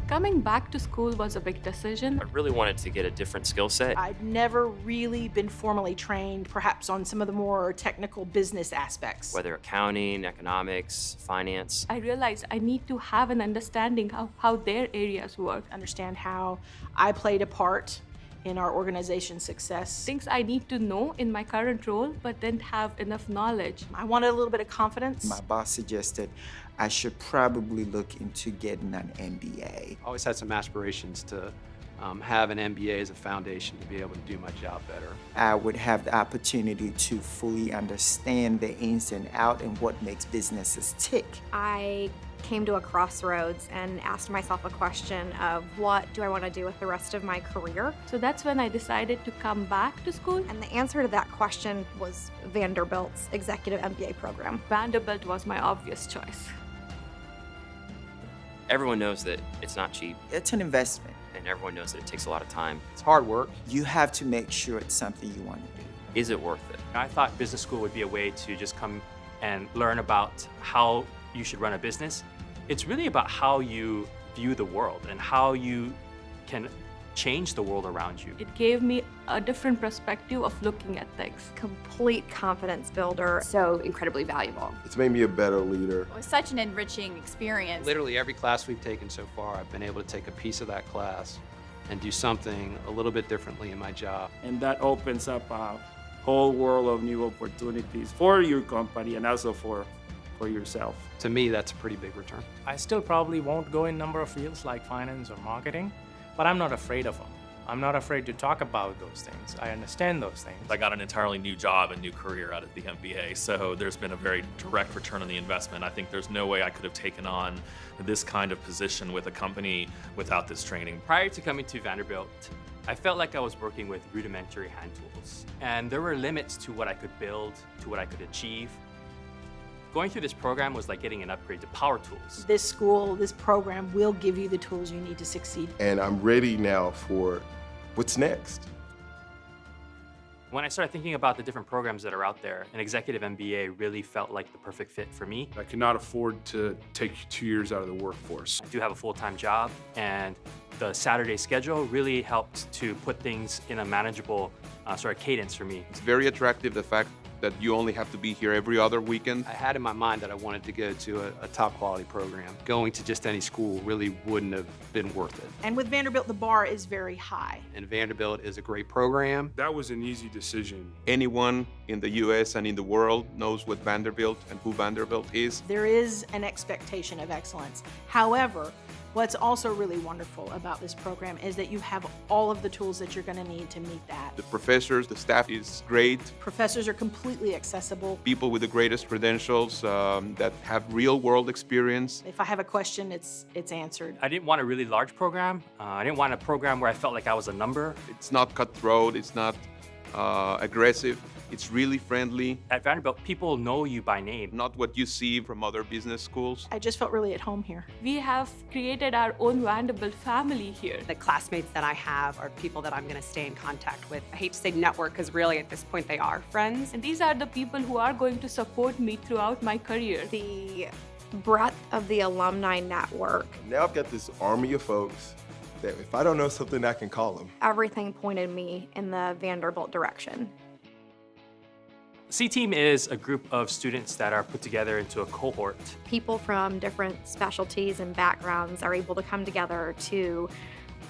Coming back to school was a big decision. I really wanted to get a different skill set. I'd never really been formally trained, perhaps on some of the more technical business aspects. Whether accounting, economics, finance. I realized I need to have an understanding of how their areas work. Understand how I played a part in our organization's success. Things I need to know in my current role, but didn't have enough knowledge. I wanted a little bit of confidence. My boss suggested I should probably look into getting an MBA. I always had some aspirations to have an MBA as a foundation to be able to do my job better. I would have the opportunity to fully understand the ins and outs and what makes businesses tick. I came to a crossroads and asked myself a question of what do I want to do with the rest of my career? So that's when I decided to come back to school. And the answer to that question was Vanderbilt's executive MBA program. Vanderbilt was my obvious choice. Everyone knows that it's not cheap, It's an investment. and everyone knows that it takes a lot of time. It's hard work. You have to make sure it's something you want to do. Is it worth it? I thought business school would be a way to just come and learn about how you should run a business. It's really about how you view the world and how you can change the world around you. It gave me a different perspective of looking at things. Complete confidence builder. So incredibly valuable. It's made me a better leader. It was such an enriching experience. Literally every class we've taken so far, I've been able to take a piece of that class and do something a little bit differently in my job. And that opens up a whole world of new opportunities for your company and also for yourself. To me, that's a pretty big return. I still probably won't go in number of fields like finance or marketing, but I'm not afraid of them. I'm not afraid to talk about those things. I understand those things. I got an entirely new job and new career out of the MBA, so there's been a very direct return on the investment. I think there's no way I could have taken on this kind of position with a company without this training. Prior to coming to Vanderbilt, I felt like I was working with rudimentary hand tools, and there were limits to what I could build, to what I could achieve. Going through this program was like getting an upgrade to power tools. This school, this program will give you the tools you need to succeed. And I'm ready now for what's next. When I started thinking about the different programs that are out there, an executive MBA really felt like the perfect fit for me. I cannot afford to take 2 years out of the workforce. I do have a full-time job, and the Saturday schedule really helped to put things in a manageable cadence for me. It's very attractive, the fact that you only have to be here every other weekend. I had in my mind that I wanted to go to a top quality program. Going to just any school really wouldn't have been worth it. And with Vanderbilt, the bar is very high. And Vanderbilt is a great program. That was an easy decision. Anyone in the US and in the world knows what Vanderbilt and who Vanderbilt is. There is an expectation of excellence. However, what's also really wonderful about this program is that you have all of the tools that you're going to need to meet that. The professors, the staff is great. Professors are completely accessible. People with the greatest credentials that have real world experience. If I have a question, it's answered. I didn't want a really large program. I didn't want a program where I felt like I was a number. It's not cutthroat, it's not aggressive. It's really friendly. At Vanderbilt, people know you by name. Not what you see from other business schools. I just felt really at home here. We have created our own Vanderbilt family here. The classmates that I have are people that I'm going to stay in contact with. I hate to say network because really at this point they are friends. And these are the people who are going to support me throughout my career. The breadth of the alumni network. Now I've got this army of folks that if I don't know something, I can call them. Everything pointed me in the Vanderbilt direction. C-Team is a group of students that are put together into a cohort. People from different specialties and backgrounds are able to come together to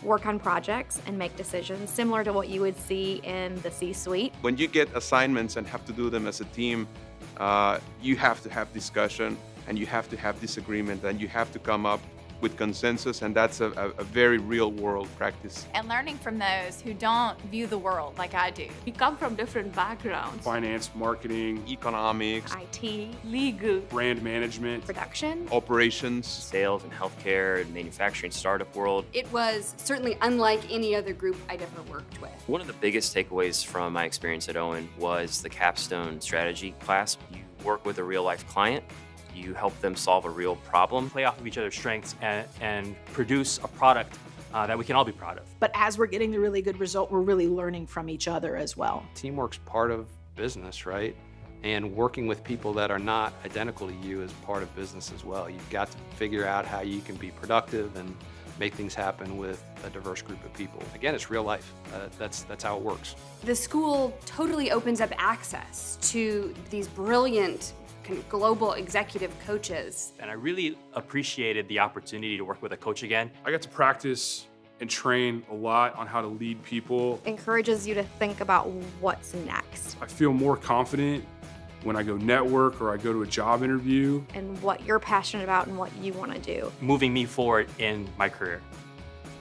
work on projects and make decisions similar to what you would see in the C-suite. When you get assignments and have to do them as a team, you have to have discussion and you have to have disagreement and you have to come up with consensus, and that's a very real world practice. And learning from those who don't view the world like I do. We come from different backgrounds. Finance, marketing, economics, IT, legal, brand management, production, operations, sales and healthcare and manufacturing startup world. It was certainly unlike any other group I'd ever worked with. One of the biggest takeaways from my experience at Owen was the capstone strategy class. You work with a real life client. You help them solve a real problem. Play off of each other's strengths and produce a product that we can all be proud of. But as we're getting the really good result, we're really learning from each other as well. Teamwork's part of business, right? And working with people that are not identical to you is part of business as well. You've got to figure out how you can be productive and make things happen with a diverse group of people. Again, it's real life. That's how it works. The school totally opens up access to these brilliant kind of global executive coaches. And I really appreciated the opportunity to work with a coach again. I got to practice and train a lot on how to lead people. Encourages you to think about what's next I feel more confident when I go network or I go to a job interview. and what you're passionate about and what you want to do. Moving me forward in my career.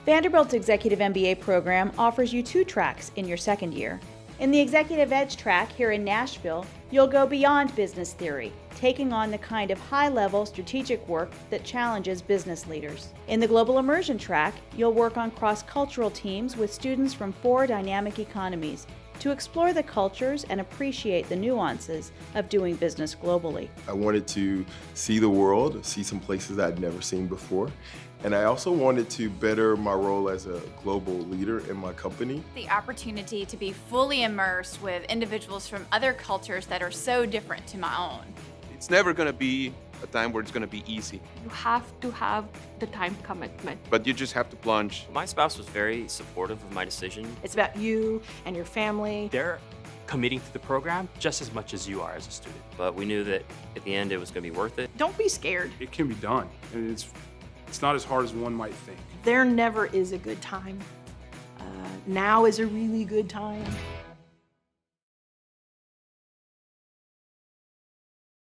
Vanderbilt's Executive MBA program offers you 2 tracks in your second year. In the Executive Edge track here in Nashville, you'll go beyond business theory, taking on the kind of high-level strategic work that challenges business leaders. In the Global Immersion track, you'll work on cross-cultural teams with students from 4 dynamic economies to explore the cultures and appreciate the nuances of doing business globally. I wanted to see the world, see some places I'd never seen before. And I also wanted to better my role as a global leader in my company. The opportunity to be fully immersed with individuals from other cultures that are so different to my own. It's never going to be a time where it's going to be easy, You have to have the time commitment. but you just have to plunge. My spouse was very supportive of my decision. It's about you and your family. They're committing to the program just as much as you are as a student. But we knew that at the end it was going to be worth it. Don't be scared. It can be done, and it's not as hard as one might think. There never is a good time. Now is a really good time.